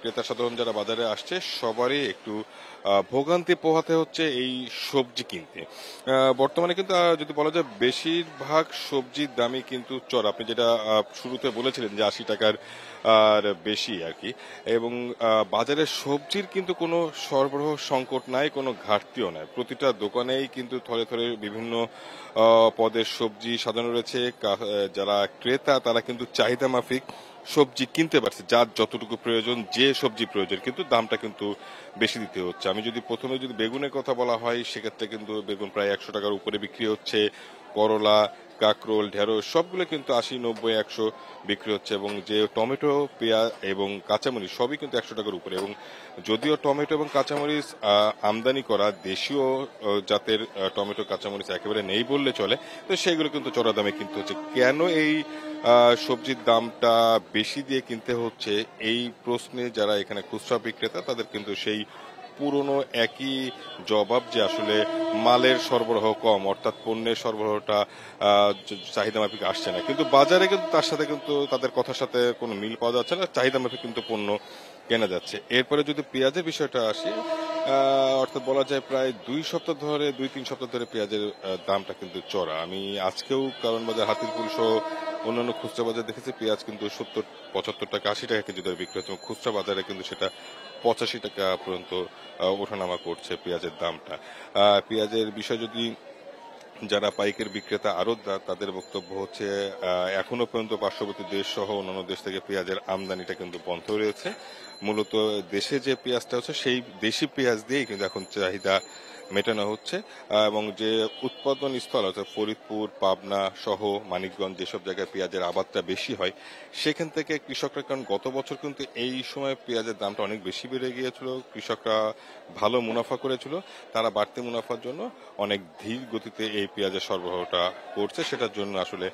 ক্রেতা সাধারণ যারা বাজারে আসছে সবারই একটু ভোগান্তি পোহাতে হচ্ছে এই সবজি কিনতে। বর্তমানে কিন্তু যদি বলা যায় বেশিরভাগ সবজির দামই কিন্তু চড়া। আপনি যেটা শুরুতে বলেছিলেন যে 80 টাকার আর বেশি আর কি, এবং বাজারে সবজির কিন্তু কোনো সরবরাহ সংকট নাই, কোনো ঘাটতিও নাই। প্রতিটা দোকানেই কিন্তু থরে থরে বিভিন্ন পদের সবজি সাজানো রয়েছে। যারা ক্রেতা তারা কিন্তু চাহিদা মাফিক সবজি কিনতে পারছে, যার যতটুকু প্রয়োজন, যে সবজি প্রয়োজন, কিন্তু দামটা কিন্তু বেশি দিতে হচ্ছে। আমি যদি প্রথমে বেগুনের কথা বলা হয়, সেক্ষেত্রে কিন্তু বেগুন প্রায় 100 টাকার উপরে বিক্রি হচ্ছে। করলা, কাকরোল, ঢেঁড়স সবগুলো কিন্তু 80, 90, 100 বিক্রি হচ্ছে এবং যে টমেটো, পেঁয়াজ এবং কাঁচামরিচ সবই কিন্তু 100 টাকার উপরে। এবং যদিও টমেটো এবং কাঁচামরিচ আমদানি করা দেশীয় জাতের টমেটো কাঁচামরিচ একেবারে নেই বললে চলে, তো সেগুলো কিন্তু চড়া দামে কিনতে হচ্ছে। কেন এই সবজির দামটা বেশি দিয়ে কিনতে হচ্ছে, এই প্রশ্নে যারা এখানে খুচরা বিক্রেতা তাদের কিন্তু সেই পুরনো একই জবাব যে আসলে মালের সরবরাহ কম, অর্থাৎ পণ্যের সরবরাহটা চাহিদা মাফিক আসছে না। কিন্তু বাজারে কিন্তু তার সাথে কিন্তু তাদের কথার সাথে কোনো মিল পাওয়া যাচ্ছে না, চাহিদা মাফিক কিন্তু পণ্য কেনা যাচ্ছে। এরপরে যদি পেঁয়াজের বিষয়টা আসি, অর্থাৎ বলা যায় প্রায় 2-3 সপ্তাহ ধরে পেঁয়াজের দামটা কিন্তু চড়া। আমি আজকেও কারণ বাজার, হাতিরপুল সহ অন্যান্য খুচরা বাজার দেখেছি পেঁয়াজ কিন্তু 70, 75 টাকা, 80 টাকা কেজি দরে বিক্রি হচ্ছে। খুচরা বাজারে কিন্তু সেটা 85 টাকা পর্যন্ত ওঠানামা করছে পেঁয়াজের দামটা। পেঁয়াজের বিষয় যদি যারা পাইকারি বিক্রেতা আড়তদার, তাদের বক্তব্য হচ্ছে এখনো পর্যন্ত পার্শ্ববর্তী দেশ সহ অন্যান্য দেশ থেকে পেঁয়াজের আমদানিটা কিন্তু বন্ধ রয়েছে। মূলত দেশে যে পেঁয়াজটা হচ্ছে সেই দেশি পেঁয়াজ দিয়েই কিন্তু এখন চাহিদা মেটানো হচ্ছে এবং যে উৎপাদন স্থল অর্থাৎ ফরিদপুর, পাবনা সহ মানিকগঞ্জ যেসব জায়গায় পেঁয়াজের আবাদটা বেশি হয় সেখান থেকে কৃষকরা, কারণ গত বছর কিন্তু এই সময় পেঁয়াজের দামটা অনেক বেশি বেড়ে গিয়েছিল, কৃষকরা ভালো মুনাফা করেছিল, তারা বাড়তি মুনাফার জন্য অনেক ধীর গতিতে এই পেঁয়াজের সরবরাহটা করছে। সেটার জন্য আসলে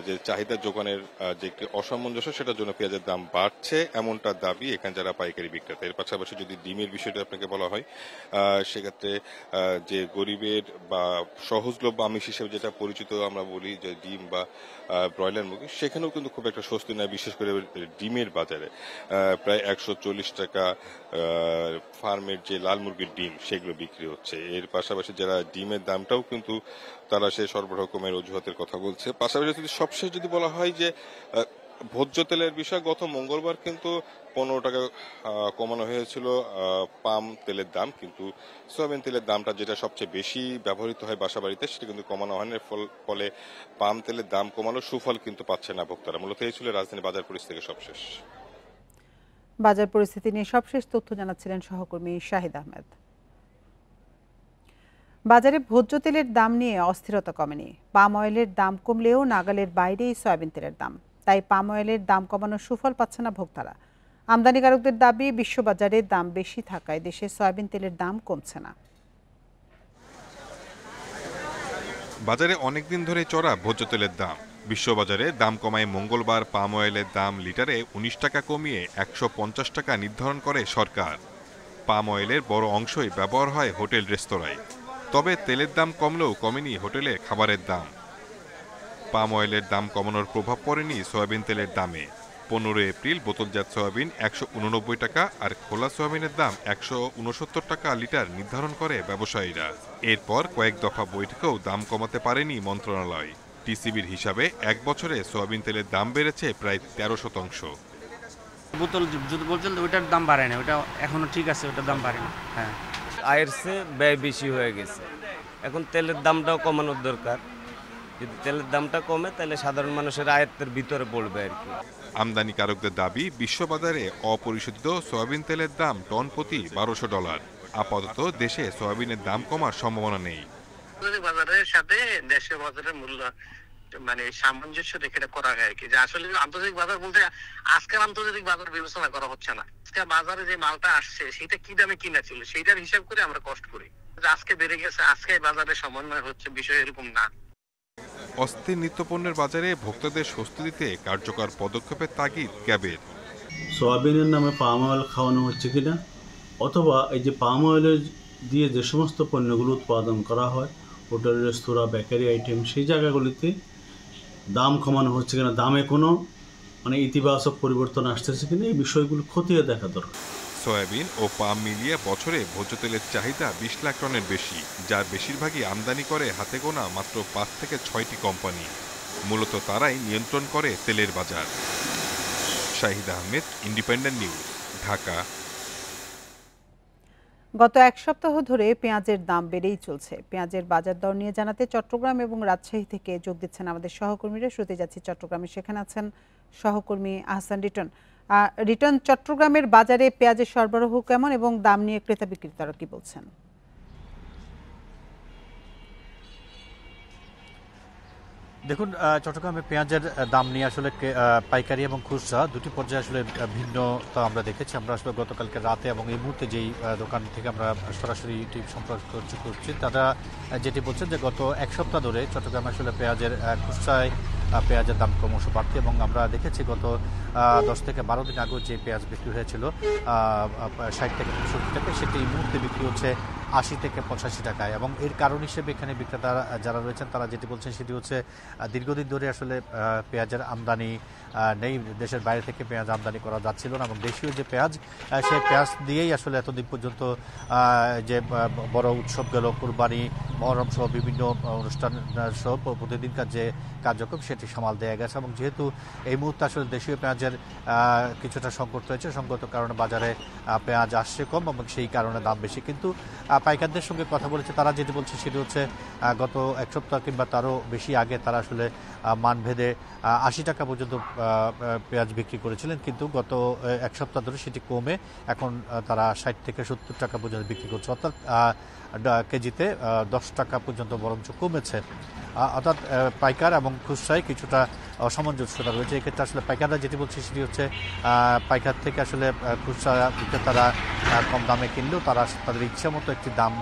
যে চাহিদা যোগানের যে একটি অসামঞ্জস্য, সেটার জন্য পেঁয়াজের দাম বাড়ছে এমনটা দাবি এখানে যারা পাইকারি বিক্রেতা। এর পাশাপাশি যদি ডিমের বিষয়টা আপনাকে বলা হয়, সেক্ষেত্রে যে গরিবের বা সহজলভ্য আমিষ হিসেবে যেটা পরিচিত আমরা বলি যে ডিম বা ব্রয়লার মুরগি, সেখানেও কিন্তু খুব একটা স্বস্তি নয়। বিশেষ করে ডিমের বাজারে প্রায় 140 টাকা ফার্মের যে লাল মুরগির ডিম সেগুলো বিক্রি হচ্ছে। এর পাশাপাশি যারা ডিমের দামটাও কিন্তু তারা সে সরবরাহ কমের অজুহাতের কথা বলছে। পাশাপাশি যদি সবশেষ যদি বলা হয় যে ভোজ্য তেলের বিষয়, গত মঙ্গলবার কিন্তু 15 টাকা কমানো হয়েছিল পাম তেলের দাম, কিন্তু সয়াবিন তেলের দামটা যেটা সবচেয়ে বেশি ব্যবহৃত হয় বাসা বাড়িতে সেটা কিন্তু কমানো হয়নি। ফলে পাম তেলের দাম কমানো সুফল কিন্তু পাচ্ছে না ভোক্তারা। মূলত এই ছিল রাজধানী বাজার পরিস্থিতি থেকে সবশেষ। বাজার পরিস্থিতি নিয়ে সবশেষ তথ্য জানাচ্ছিলেন সহকর্মী শাহিদ আহমেদ। বাজারে ভোজ্য তেলের দাম নিয়ে অস্থিরতা কমেনি। পাম অয়েলের দাম কমলেও নাগালের বাইরেই সয়াবিন তেলের দাম, তাই পাম অয়েলের দাম কমানোর সুফল পাচ্ছে না ভোক্তারা। আমদানিকারকদের দাবি, বিশ্ববাজারে দাম বেশি থাকায় দেশে সয়াবিন তেলের দাম কমছে না। বাজারে অনেকদিন ধরে চড়া ভোজ্য তেলের দাম। বিশ্ববাজারে দাম কমায় মঙ্গলবার পাম অয়েলের দাম লিটারে 19 টাকা কমিয়ে 150 টাকা নির্ধারণ করে সরকার। পাম অয়েলের বড় অংশই ব্যবহার হয় হোটেল রেস্তোরাঁয়। তবে তেলের দাম কমলেও কমেনি হোটেলে খাবারের দাম। পাম অয়েলের দাম কমানোর প্রভাব পড়েনি সয়াবিন তেলের দামে। 15 এপ্রিল বোতলজাত সয়াবিন 189 টাকা আর খোলা সয়াবিনের দাম 169 টাকা লিটার নির্ধারণ করে ব্যবসায়ীরা। এরপর কয়েক দফা বৈঠকেও দাম কমাতে পারেনি মন্ত্রণালয়। টিসিবির হিসাবে এক বছরে সয়াবিন তেলের দাম বেড়েছে প্রায় 13%। বোতল যদি বলছেন ওইটার দাম বাড়ে না, ওটা এখনো ঠিক আছে, ওটার দাম বাড়ে না। হ্যাঁ, আয়ের চেয়ে ব্যয় বেশি হয়ে গেছে, এখন তেলের দামটাও কমানোর দরকার। যদি তেলের দামটা কমে তাহলে সাধারণ মানুষের আয়ত্তের ভিতরে পড়বে আর কি। আমদানিকারকদের দাবি, বিশ্ববাজারে অপরিশোধিত সয়াবিন তেলের দাম টন প্রতি $1200। আপাতত দেশে সয়াবিনের দাম কমার সম্ভাবনা নেই। বাজারের সাথে দেশের বাজারের মূল্য সামঞ্জস্য রেখে করা হয় কি, যে আসলে আন্তর্জাতিক বাজার বলতে আজকের আন্তর্জাতিক বাজার বিবেচনা করা হচ্ছে না। আজকে বাজারে যে মালটা আসছে সেটা কি দামে কিনা ছিল সেইটার হিসাব করে আমরা কষ্ট করি। আজকে বেড়ে গেছে, আজকে বাজারে সমন্বয় হচ্ছে, বিষয় এরকম না। অস্থির নিত্যপণ্যের বাজারে ভোক্তাদের স্বস্তি দিতে কার্যকর পদক্ষেপের তাগিদ ক্যাবের। সয়াবিনের নামে পাম অয়েল খাওয়ানো হচ্ছে কিনা, অথবা এই যে পাম অয়েলের দিয়ে যে সমস্ত পণ্যগুলো উৎপাদন করা হয়, হোটেল, রেস্তোরাঁ, বেকারি আইটেম, সেই জায়গাগুলিতে দাম কমানো হচ্ছে কিনা, দামে কোনো ইতিবাচক পরিবর্তন আসতেছে কিনা, এই বিষয়গুলো খতিয়ে দেখা দরকার। সয়াবিন ও পাম মিলিয়ে বছরে ভোজ্য তেলের চাহিদা 20 লাখ টনের বেশি, যার বেশিরভাগই আমদানি করে হাতে গোনা মাত্র 5 থেকে 6টি কোম্পানি। মূলত তারাই নিয়ন্ত্রণ করে তেলের বাজার। Shahid Ahmed, independent News, Dhaka. গত এক সপ্তাহ ধরে পেঁয়াজের দাম বেড়েই চলছে। পেঁয়াজের বাজার দর নিয়ে জানাতে চট্টগ্রাম এবং রাজশাহী থেকে যোগ দিচ্ছেন আমাদের সহকর্মীরা। শুরুতে যাচ্ছি চট্টগ্রামে, সেখানে আছেন সহকর্মী আহসান রিটন। রিটন, চট্টগ্রামের বাজারে পেঁয়াজের সরবরাহ কেমন এবং দাম নিয়ে ক্রেতা বিক্রেতারা কি বলছেন? দেখুন, চট্টগ্রামে পেঁয়াজের দাম নিয়ে আসলে পাইকারি এবং খুচরা দুটি পর্যায়ে আসলে ভিন্নতা আমরা দেখেছি। আমরা আসলে গতকালকে রাতে এবং এই মুহূর্তে যেই দোকান থেকে আমরা সরাসরি টিভি সম্পর্ক করছি, তারা যেটি বলছেন যে গত এক সপ্তাহ ধরে চট্টগ্রামে আসলে পেঁয়াজের খুচরায় পেঁয়াজের দাম ক্রমশ বাড়তি, এবং আমরা দেখেছি গত 10 থেকে 12 দিন আগেও যে পেঁয়াজ বিক্রি হয়েছিল 60 থেকে 65 টাকা, সেটি এই মুহূর্তে বিক্রি হচ্ছে 80 থেকে 85 টাকায়। এবং এর কারণ হিসেবে এখানে বিক্রেতা যারা রয়েছেন তারা যেটি বলছেন সেটি হচ্ছে দীর্ঘদিন ধরে আসলে পেঁয়াজের আমদানি নেই, দেশের বাইরে থেকে পেঁয়াজ আমদানি করা যাচ্ছিল না, এবং দেশীয় যে পেঁয়াজ সেই পেঁয়াজ দিয়েই আসলে এতদিন পর্যন্ত যে বড় উৎসব গেল, কুরবানি, মহরম সহ বিভিন্ন অনুষ্ঠান সহ প্রতিদিনকার যে কার্যক্রম সেটি সামাল দেওয়া গেছে। এবং যেহেতু এই মুহূর্তে আসলে দেশীয় পেঁয়াজের কিছুটা সংকট রয়েছে, সংকটের কারণে বাজারে পেঁয়াজ আসছে কম এবং সেই কারণে দাম বেশি। কিন্তু পাইকারদের সঙ্গে কথা বলেছে, তারা যেটি বলছে সেটি হচ্ছে গত এক সপ্তাহ কিংবা তারও বেশি আগে তারা আসলে মানভেদে 80 টাকা পর্যন্ত পেঁয়াজ বিক্রি করেছিলেন, কিন্তু গত এক সপ্তাহ ধরে সেটি কমে এখন তারা 60 থেকে 70 টাকা পর্যন্ত বিক্রি করছে, অর্থাৎ কেজিতে 10 টাকা পর্যন্ত বরঞ্চ কমেছে। অর্থাৎ পাইকার এবং খুচরায় কিছুটা অসামঞ্জস্যতা রয়েছে। এক্ষেত্রে আসলে পাইকাররা যেটি বলছে সেটি হচ্ছে পাইকার থেকে আসলে খুচরা বিক্রেতারা কম দামে কিনলেও তারা তাদের ইচ্ছা মতো একটি দাম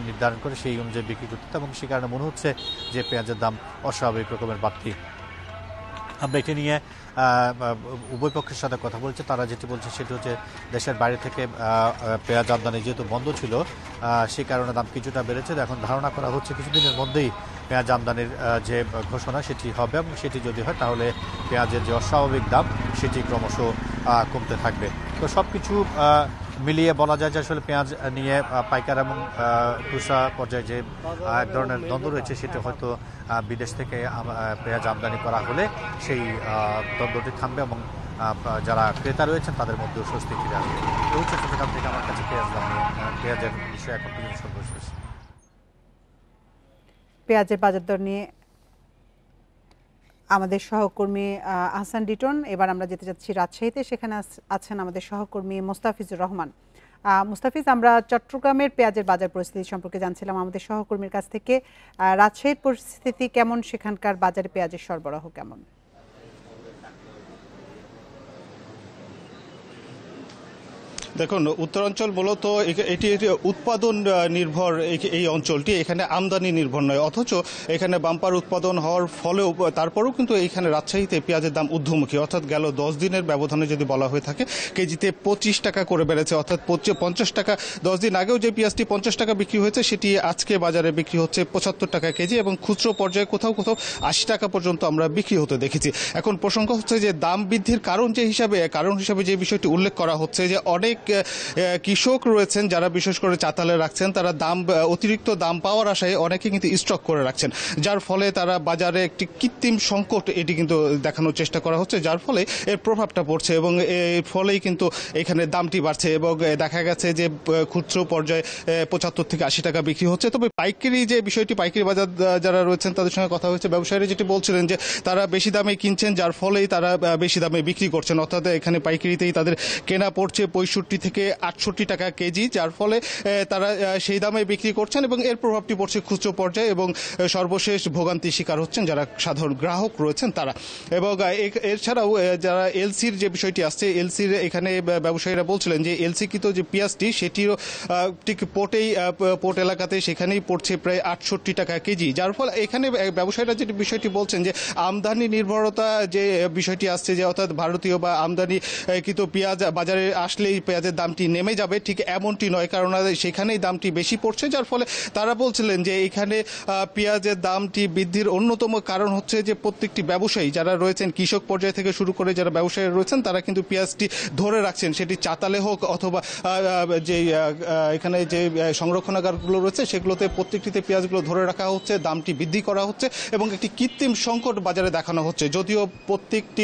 নির্ধারণ করে সেই অনুযায়ী বিক্রি করতে, এবং সে কারণে মনে হচ্ছে যে পেঁয়াজের দাম অস্বাভাবিক রকমের বাড়তি। আমরা এটি নিয়ে উভয় পক্ষের সাথে কথা বলছে, তারা যেটি বলছে সেটি হচ্ছে দেশের বাইরে থেকে পেঁয়াজ আমদানি যেহেতু বন্ধ ছিল সেই কারণে দাম কিছুটা বেড়েছে। এখন ধারণা করা হচ্ছে কিছুদিনের মধ্যেই পেঁয়াজ আমদানির যে ঘোষণা সেটি হবে, এবং সেটি যদি হয় তাহলে পেঁয়াজের যে অস্বাভাবিক দাম সেটি ক্রমশ কমতে থাকবে। তো সব কিছু মিলিয়ে বলা যায় যে আসলে পেঁয়াজ নিয়ে পাইকার এবং খুচরা পর্যায়ে যে এক ধরনের দ্বন্দ্ব রয়েছে সেটি হয়তো বিদেশ থেকে পেঁয়াজ আমদানি করা হলে সেই দ্বন্দ্বটি থামবে এবং যারা ক্রেতা রয়েছেন তাদের মধ্যেও স্বস্তি ফিরে আসবে। এই হচ্ছে চট্টগ্রাম থেকে আমার কাছে পেঁয়াজের বিষয়ে এখন পর্যন্ত সর্বশেষ। পেঁয়াজের বাজার দর নিয়ে আমাদের সহকর্মী আহসান ডিটন। এবার আমরা যেতে যাচ্ছি রাজশাহীতে, সেখানে আছেন আমাদের সহকর্মী মোস্তাফিজুর রহমান। মুস্তাফিজ, আমরা চট্টগ্রামের পেঁয়াজের বাজার পরিস্থিতি সম্পর্কে জানছিলাম আমাদের সহকর্মীর কাছ থেকে। রাজশাহীর পরিস্থিতি কেমন, সেখানকার বাজারে পেঁয়াজের সরবরাহ কেমন? দেখুন, উত্তরাঞ্চল মূলত এটি উৎপাদন নির্ভর এই অঞ্চলটি, এখানে আমদানি নির্ভর নয়, অথচ এখানে বাম্পার উৎপাদন হওয়ার ফলেও তারপরেও কিন্তু এখানে রাজশাহীতে পেঁয়াজের দাম ঊর্ধ্বমুখী। অর্থাৎ গেল 10 দিনের ব্যবধানে যদি বলা হয়ে থাকে কেজিতে 25 টাকা করে বেড়েছে, অর্থাৎ 50 টাকা 10 দিন আগেও যে পেঁয়াজটি 50 টাকা বিক্রি হয়েছে সেটি আজকে বাজারে বিক্রি হচ্ছে 75 টাকা কেজি, এবং খুচরো পর্যায়ে কোথাও কোথাও 80 টাকা পর্যন্ত আমরা বিক্রি হতে দেখেছি। এখন প্রসঙ্গ হচ্ছে যে দাম বৃদ্ধির কারণ হিসাবে যে বিষয়টি উল্লেখ করা হচ্ছে যে অনেক কৃষক রয়েছেন যারা বিশেষ করে চাতালে রাখছেন, তারা অতিরিক্ত দাম পাওয়ার আশায় অনেকে কিন্তু স্টক করে রাখছেন, যার ফলে তারা বাজারে একটি কৃত্রিম সংকট এটি কিন্তু দেখানোর চেষ্টা করা হচ্ছে, যার ফলে এর প্রভাবটা পড়ছে এবং এর ফলেই কিন্তু এখানে দামটি বাড়ছে। এবং দেখা গেছে যে খুচরো পর্যায়ে 75 থেকে 80 টাকা বিক্রি হচ্ছে। তবে পাইকারি যে বিষয়টি, পাইকারি বাজার যারা রয়েছেন তাদের সঙ্গে কথা হয়েছে, ব্যবসায়ীরা যেটি বলছিলেন যে তারা বেশি দামে কিনছেন, যার ফলেই তারা বেশি দামে বিক্রি করছেন, অর্থাৎ এখানে পাইকারিতেই তাদের কেনা পড়ছে 65 থেকে 68 টাকা কেজি, যার ফলে তারা সেই দামে বিক্রি করছেন এবং এর প্রভাবটি পড়ছে খুচরো পর্যায়ে, এবং সর্বশেষ ভোগান্তি শিকার হচ্ছেন যারা সাধারণ গ্রাহক রয়েছেন তারা। এবং এছাড়াও যারা এলসির যে বিষয়টি আসছে, এলসির এখানে ব্যবসায়ীরা বলছিলেন যে এলসিকৃত যে পেঁয়াজটি সেটিও ঠিক পোর্ট এলাকাতে সেখানেই পড়ছে প্রায় 68 টাকা কেজি, যার ফলে এখানে ব্যবসায়ীরা যে বিষয়টি বলছেন যে আমদানি নির্ভরতা যে বিষয়টি আসছে, যে অর্থাৎ ভারতীয় বা আমদানিকৃত পেঁয়াজ বাজারে আসলেই পেঁয়াজের দামটি নেমে যাবে, ঠিক এমনটি নয়, কারণ সেখানেই দামটি বেশি পড়ছে, যার ফলে তারা বলছিলেন যে এখানে পেঁয়াজের দামটি বৃদ্ধির অন্যতম কারণ হচ্ছে যে প্রত্যেকটি ব্যবসায়ী যারা রয়েছেন, কৃষক পর্যায় থেকে শুরু করে যারা ব্যবসায়ী রয়েছেন, তারা কিন্তু পেঁয়াজটি ধরে রাখছেন, সেটি চাতালে হোক অথবা যে এখানে যে সংরক্ষণাগারগুলো রয়েছে সেগুলোতে প্রত্যেকটিতে পেঁয়াজগুলো ধরে রাখা হচ্ছে, দামটি বৃদ্ধি করা হচ্ছে এবং একটি কৃত্রিম সংকট বাজারে দেখানো হচ্ছে। যদিও প্রত্যেকটি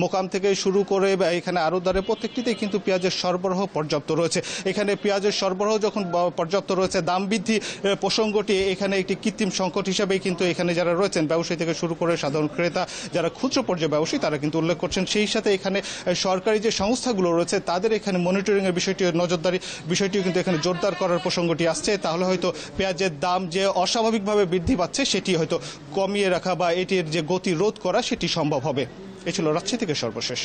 মোকাম থেকে শুরু করে এখানে আড়তদারে প্রত্যেকটিতেই কিন্তু পেঁয়াজের সরবরাহ পর্যাপ্ত রয়েছে। এখানে পেঁয়াজের সরবরাহ যখন পর্যাপ্ত রয়েছে, দাম বৃদ্ধি প্রসঙ্গটি এখানে একটি কৃত্রিম সংকট হিসাবেই কিন্তু এখানে যারা রয়েছেন ব্যবসায়ী থেকে শুরু করে সাধারণ ক্রেতা যারা খুচরো পর্যায়ে ব্যবসায়ী তারা কিন্তু উল্লেখ করছেন। সেই সাথে এখানে সরকারি যে সংস্থাগুলো রয়েছে তাদের এখানে মনিটরিং এর বিষয়টি, নজরদারি বিষয়টিও কিন্তু এখানে জোরদার করার প্রসঙ্গটি আসছে। তাহলে হয়তো পেঁয়াজের দাম যে অস্বাভাবিকভাবে বৃদ্ধি পাচ্ছে সেটি হয়তো কমিয়ে রাখা বা এটির যে গতি রোধ করা সেটি সম্ভব হবে। এ ছিল রাজশাহী থেকে সর্বশেষ।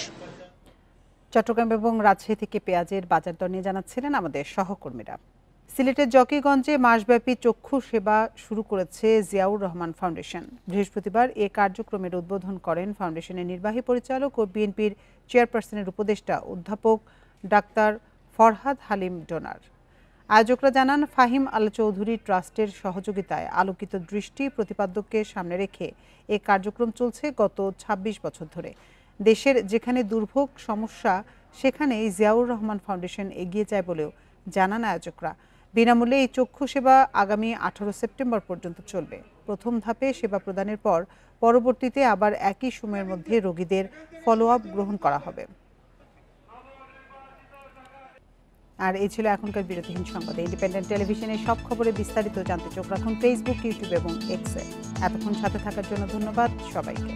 চট্টগ্রাম এবং রাজশাহী থেকে পেঁয়াজের বাজার দর নিয়ে জানাচ্ছিলেন আমাদের সহকর্মীরা। সিলেটের জকিগঞ্জে মাসব্যাপী চক্ষু সেবা শুরু করেছে জিয়াউর রহমান ফাউন্ডেশন। বৃহস্পতিবার এ কার্যক্রমের উদ্বোধন করেন ফাউন্ডেশনের নির্বাহী পরিচালক ও বিএনপির চেয়ারপারসনের উপদেষ্টা অধ্যাপক ডাক্তার ফরহাদ হালিম ডোনার। আয়োজকরা জানান, ফাহিম আল চৌধুরী ট্রাস্টের সহযোগিতায় আলোকিত দৃষ্টি প্রতিপাদ্যকে সামনে রেখে এ কার্যক্রম চলছে গত ২৬ বছর ধরে। দেশের যেখানে দুর্ভোগ সমস্যা সেখানেই জিয়াউর রহমান ফাউন্ডেশন এগিয়ে যায় বলেও জানান আয়োজকরা। বিনামূল্যে এই চক্ষু সেবা আগামী ১৮ সেপ্টেম্বর পর্যন্ত চলবে। প্রথম ধাপে সেবা প্রদানের পর পরবর্তীতে আবার একই সময়ের মধ্যে রোগীদের ফলো আপ গ্রহণ করা হবে। আর এই ছিল এখনকার বিরতিহীন সংবাদ। ইন্ডিপেন্ডেন্ট টেলিভিশনের সব খবরে বিস্তারিত জানতে চোখ রাখুন ফেসবুক, ইউটিউব এবং এক্সে। এতক্ষণ সাথে থাকার জন্য ধন্যবাদ সবাইকে।